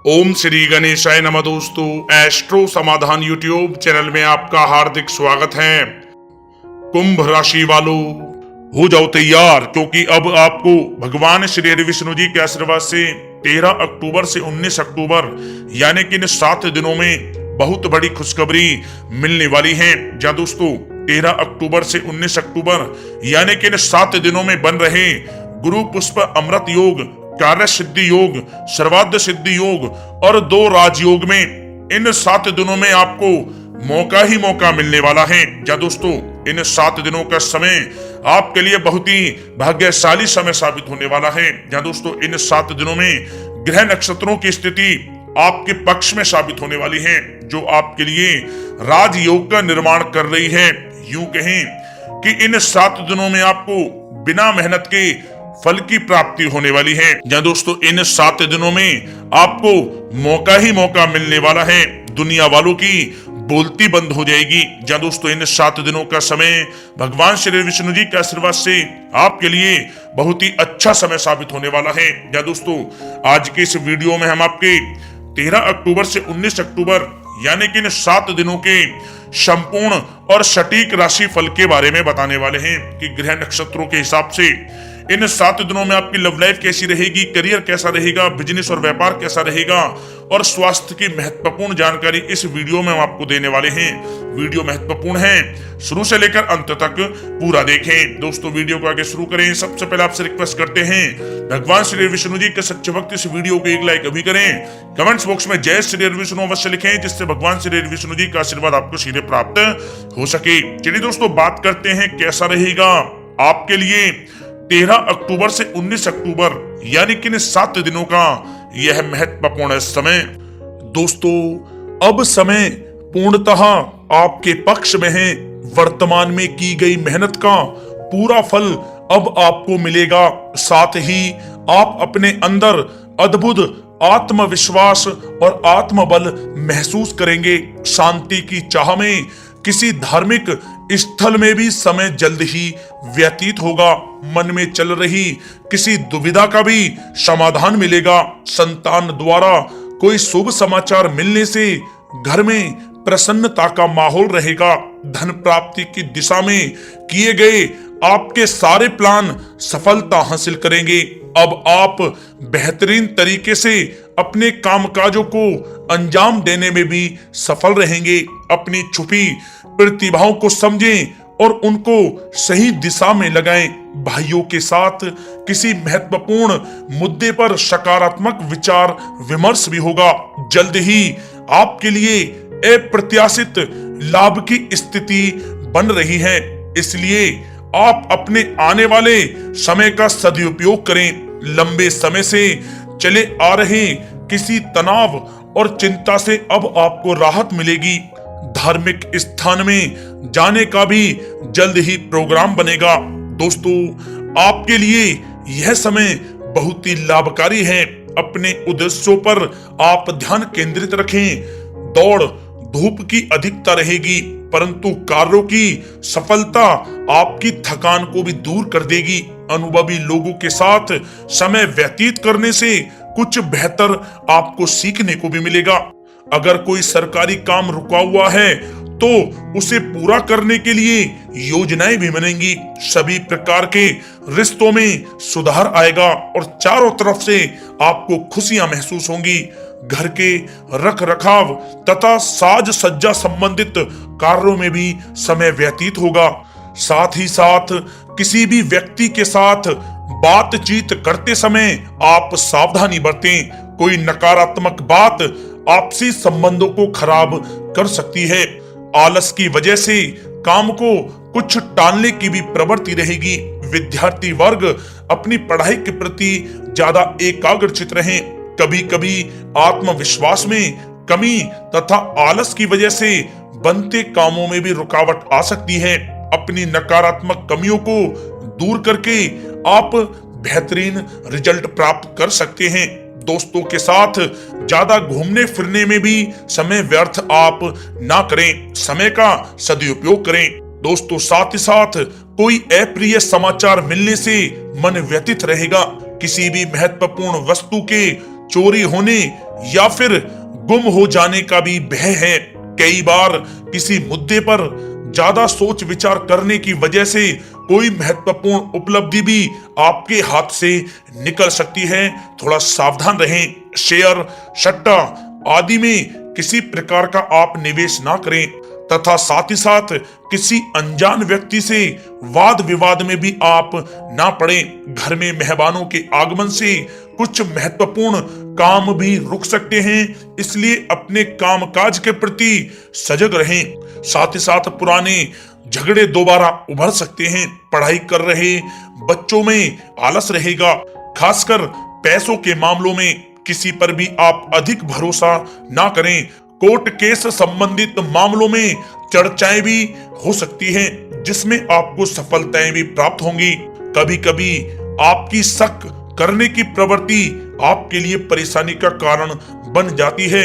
ओम श्री गणेशाय नमः। दोस्तों, एस्ट्रो समाधान यूट्यूब चैनल में आपका हार्दिक स्वागत है। कुंभ राशि वालों, हो जाओ तैयार, क्योंकि अब आपको भगवान श्री हरि विष्णु जी के आशीर्वाद से 13 अक्टूबर से 19 अक्टूबर यानी कि इन 7 दिनों में बहुत बड़ी खुशखबरी मिलने वाली है। जहाँ दोस्तों 13 अक्टूबर से 19 अक्टूबर यानी कि इन 7 दिनों में बन रहे गुरु पुष्प अमृत योग, कार्य सिद्धि योग, सर्वार्थ सिद्धि योग और 2 राजयोग में इन 7 दिनों में आपको मौका ही मौका मिलने वाला है। जहाँ दोस्तों इन 7 दिनों का समय आपके लिए बहुत ही भाग्यशाली समय साबित होने वाला है। जहाँ दोस्तों इन 7 दिनों में ग्रह नक्षत्रों की स्थिति आपके पक्ष में साबित होने वाली है, जो आपके लिए राजयोग का निर्माण कर रही है। यूं कहें कि इन 7 दिनों में आपको बिना मेहनत के फल की प्राप्ति होने वाली है। जहाँ दोस्तों इन 7 दिनों में आपको मौका ही मौका मिलने वाला है। दुनिया वालों की बोलती बंद हो जाएगी। जहाँ दोस्तों इन 7 दिनों का समय भगवान श्री विष्णु जी के आशीर्वाद से आपके लिए बहुत ही अच्छा समय साबित होने वाला है। जहाँ दोस्तों आज के इस वीडियो में हम आपके 13 अक्टूबर से 19 अक्टूबर यानी कि इन 7 दिनों के संपूर्ण और सटीक राशि फल के बारे में बताने वाले हैं कि ग्रह नक्षत्रों के हिसाब से इन 7 दिनों में आपकी लव लाइफ कैसी रहेगी, करियर कैसा रहेगा, बिजनेस और व्यापार कैसा रहेगा और स्वास्थ्य की महत्वपूर्ण जानकारी इस वीडियो में हम आपको देने वाले हैं। वीडियो महत्वपूर्ण है, शुरू से लेकर अंत तक पूरा देखें। दोस्तों वीडियो को आगे शुरू करें, सबसे पहले आपसे रिक्वेस्ट करते हैं भगवान श्री विष्णु जी के सच्चे भक्त इस वीडियो को एक लाइक अभी करें। कमेंट्स बॉक्स में जय श्री विष्णु अवश्य लिखें, जिससे भगवान श्री विष्णु जी का आशीर्वाद आपको सीधे प्राप्त हो सके। चलिए दोस्तों बात करते हैं कैसा रहेगा आपके लिए 13 अक्टूबर से 19 अक्टूबर यानी कि 7 दिनों का यह महत्वपूर्ण समय। दोस्तों अब समय पूर्णतः आपके पक्ष में है। वर्तमान में की गई मेहनत का पूरा फल अब आपको मिलेगा। साथ ही आप अपने अंदर अद्भुत आत्मविश्वास और आत्मबल महसूस करेंगे। शांति की चाह में किसी धार्मिक स्थल में भी समय जल्द ही व्यतीत होगा। मन में चल रही किसी दुविधा का भी समाधान मिलेगा। संतान द्वारा कोई शुभ समाचार मिलने से घर में प्रसन्नता का माहौल रहेगा। धन प्राप्ति की दिशा में किए गए आपके सारे प्लान सफलता हासिल करेंगे। अब आप बेहतरीन तरीके से अपने कामकाजों को अंजाम देने में भी सफल रहेंगे। अपनी छुपी प्रतिभाओं को समझें और उनको सही दिशा में लगाएं। भाइयों के साथ किसी महत्वपूर्ण मुद्दे पर सकारात्मक विचार विमर्श भी होगा। जल्द ही आपके लिए अप्रत्याशित लाभ की स्थिति बन रही है, इसलिए आप अपने आने वाले समय का सदुपयोग करें। लंबे समय से चले आ रहे किसी तनाव और चिंता से अब आपको राहत मिलेगी। धार्मिक स्थान में जाने का भी जल्द ही प्रोग्राम बनेगा। दोस्तों आपके लिए यह समय बहुत ही लाभकारी है। अपने उद्देश्यों पर आप ध्यान केंद्रित रखें। दौड़ धूप की अधिकता रहेगी, परंतु कार्यों की सफलता आपकी थकान को भी दूर कर देगी। अनुभवी लोगों के साथ समय व्यतीत करने से कुछ बेहतर आपको सीखने को भी मिलेगा। अगर कोई सरकारी काम रुका हुआ है तो उसे पूरा करने के लिए योजनाएं भी बनेंगी। सभी प्रकार के रिश्तों में सुधार आएगा और चारों तरफ से आपको खुशियां महसूस होंगी। घर के रख रखाव तथा साज सज्जा संबंधित कार्यों में भी समय व्यतीत होगा। साथ ही साथ किसी भी व्यक्ति के साथ बातचीत करते समय आप सावधानी बरतें। कोई नकारात्मक बात आपसी संबंधों को खराब कर सकती है। आलस की वजह से काम को कुछ टालने की भी प्रवृत्ति रहेगी। विद्यार्थी वर्ग अपनी पढ़ाई के प्रति ज्यादा एकाग्रचित रहें। कभी कभी आत्मविश्वास में कमी तथा आलस की वजह से बनते कामों में भी रुकावट आ सकती है। अपनी नकारात्मक कमियों को दूर करके आप बेहतरीन रिजल्ट प्राप्त कर सकते हैं। दोस्तों के साथ ज्यादा घूमने फिरने में भी समय व्यर्थ आप ना करें, समय का सदुपयोग करें। दोस्तों साथ ही साथ कोई अप्रिय समाचार मिलने से मन व्यथित रहेगा। किसी भी महत्वपूर्ण वस्तु के चोरी होने या फिर गुम हो जाने का भी भय है। कई बार किसी मुद्दे पर ज्यादा सोच विचार करने की वजह से कोई महत्वपूर्ण उपलब्धि भी आपके हाथ से निकल सकती है। थोड़ा सावधान रहें। शेयर, सट्टा आदि में किसी प्रकार का आप निवेश ना करें तथा साथ ही साथ किसी अनजान व्यक्ति से वाद विवाद में भी आप ना पड़ें। घर में मेहमानों के आगमन से कुछ महत्वपूर्ण काम भी रुक सकते हैं, इसलिए अपने कामकाज के प्रति सजग रहें। साथ ही साथ पुराने झगड़े दोबारा उभर सकते हैं। पढ़ाई कर रहे बच्चों में आलस रहेगा। खासकर पैसों के मामलों में किसी पर भी आप अधिक भरोसा ना करें। कोर्ट केस संबंधित मामलों में चर्चाएं भी हो सकती हैं, जिसमें आपको सफलताएं भी प्राप्त होंगी। कभी कभी आपकी शक करने की प्रवृत्ति आपके लिए परेशानी का कारण बन जाती है,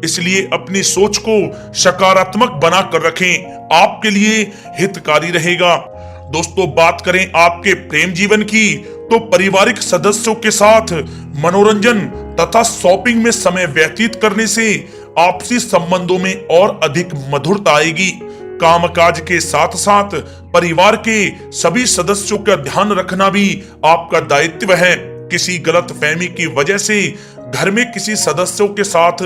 इसलिए अपनी सोच को सकारात्मक बनाकर रखें, आपके लिए हितकारी रहेगा। दोस्तों, बात करें आपके प्रेम जीवन की, तो पारिवारिक सदस्यों के साथ मनोरंजन तथा शॉपिंग में समय व्यतीत करने से आपसी संबंधों में और अधिक मधुरता आएगी। कामकाज के साथ साथ परिवार के सभी सदस्यों का ध्यान रखना भी आपका दायित्व है। किसी गलतफहमी की वजह से घर में किसी सदस्यों के साथ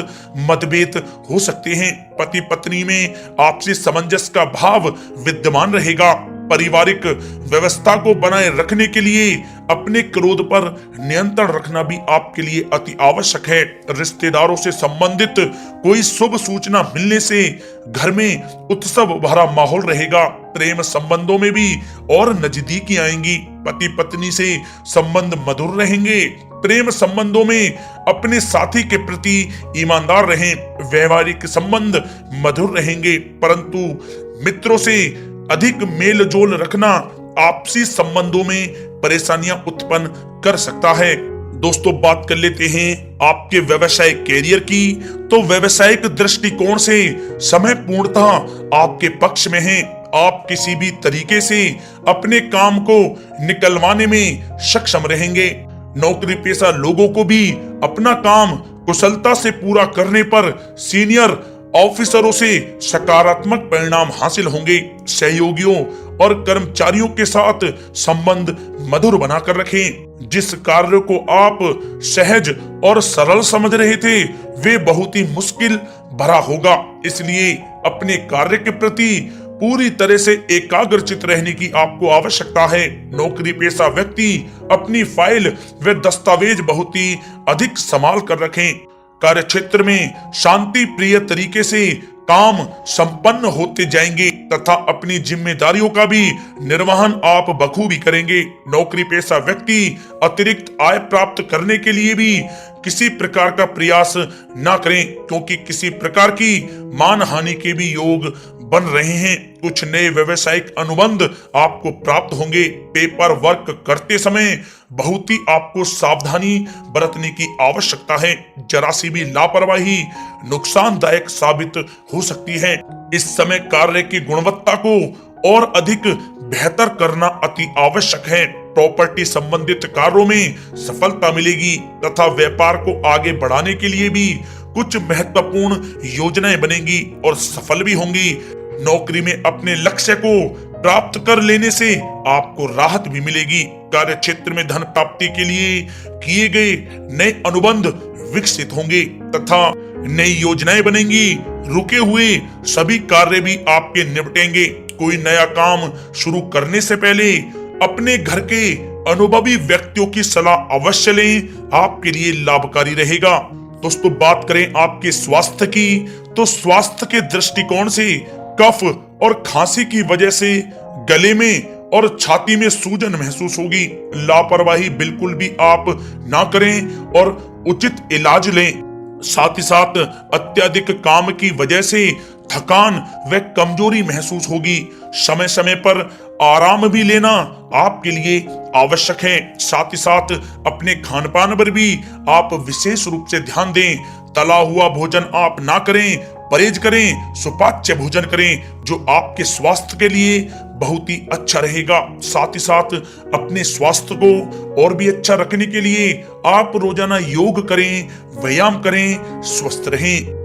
मतभेद हो सकते हैं। पति पत्नी में आपसी सामंजस्य का भाव विद्यमान रहेगा। पारिवारिक व्यवस्था को बनाए रखने के लिए अपने क्रोध पर नियंत्रण रखना भी आपके लिए अति आवश्यक है। रिश्तेदारों से संबंधित कोई शुभ सूचना मिलने से घर में उत्सव भरा माहौल रहेगा। प्रेम संबंधों में भी और नजदीकी आएंगी। पति पत्नी से संबंध मधुर रहेंगे। प्रेम संबंधों में अपने साथी के प्रति ईमानदार रहें। वैवाहिक संबंध मधुर रहेंगे, परंतु मित्रों से अधिक मेल जोल रखना आपसी संबंधों में परेशानियां उत्पन्न कर सकता है। दोस्तों, बात कर लेते हैं आपके व्यवसायिक कैरियर की। तो व्यवसायिक दृष्टिकोण से समय पूर्णतः आपके पक्ष में है। आप किसी भी तरीके से अपने काम को निकलवाने में सक्षम रहेंगे। नौकरी पेशा लोगों को भी अपना काम कुशलता से पूरा करने पर सीनियर ऑफिसरों से सकारात्मक परिणाम हासिल होंगे। सहयोगियों और कर्मचारियों के साथ संबंध मधुर बनाकर रखें। जिस कार्य को आप सहज और सरल समझ रहे थे, वे बहुत ही मुश्किल भरा होगा, इसलिए अपने कार्य के प्रति पूरी तरह से एकाग्रचित रहने की आपको आवश्यकता है। नौकरी पेशा व्यक्ति अपनी फाइल व दस्तावेज बहुत ही अधिक संभाल कर रखें। कार्य क्षेत्र में शांति प्रिय तरीके से काम संपन्न होते जाएंगे तथा अपनी जिम्मेदारियों का भी निर्वहन आप बखूबी करेंगे। नौकरी पेशा व्यक्ति अतिरिक्त आय प्राप्त करने के लिए भी किसी प्रकार का प्रयास न करें, क्योंकि किसी प्रकार की मान हानि के भी योग बन रहे हैं। कुछ नए व्यवसायिक अनुबंध आपको प्राप्त होंगे। पेपर वर्क करते समय बहुत ही आपको सावधानी बरतने की आवश्यकता है। जरा सी भी लापरवाही नुकसानदायक साबित हो सकती है। इस समय कार्य की गुणवत्ता को और अधिक बेहतर करना अति आवश्यक है। प्रॉपर्टी संबंधित कार्यों में सफलता मिलेगी तथा व्यापार को आगे बढ़ाने के लिए भी कुछ महत्वपूर्ण योजनाएं बनेंगी और सफल भी होंगी। नौकरी में अपने लक्ष्य को प्राप्त कर लेने से आपको राहत भी मिलेगी। कार्य क्षेत्र में धन प्राप्ति के लिए किए गए नए अनुबंध विकसित होंगे तथा नई योजनाएं बनेंगी। रुके हुए सभी कार्य भी आपके निपटेंगे। कोई नया काम शुरू करने से पहले अपने घर के अनुभवी व्यक्तियों की सलाह अवश्य लें, आपके लिए लाभकारी रहेगा। दोस्तों, बात करें आपके स्वास्थ्य की, तो स्वास्थ्य के दृष्टिकोण से कफ और खांसी की वजह से गले में और छाती में सूजन महसूस होगी। लापरवाही बिल्कुल भी आप ना करें और उचित इलाज लें। साथ ही साथ अत्यधिक काम की वजह से थकान व कमजोरी महसूस होगी। समय समय पर आराम भी लेना आपके लिए आवश्यक है। साथ ही साथ अपने खान पान पर भी आप विशेष रूप से ध्यान दें। तला हुआ भोजन आप ना करें, परहेज करें, सुपाच्य भोजन करें, जो आपके स्वास्थ्य के लिए बहुत ही अच्छा रहेगा। साथ ही साथ अपने स्वास्थ्य को और भी अच्छा रखने के लिए आप रोजाना योग करें, व्यायाम करें, स्वस्थ रहें।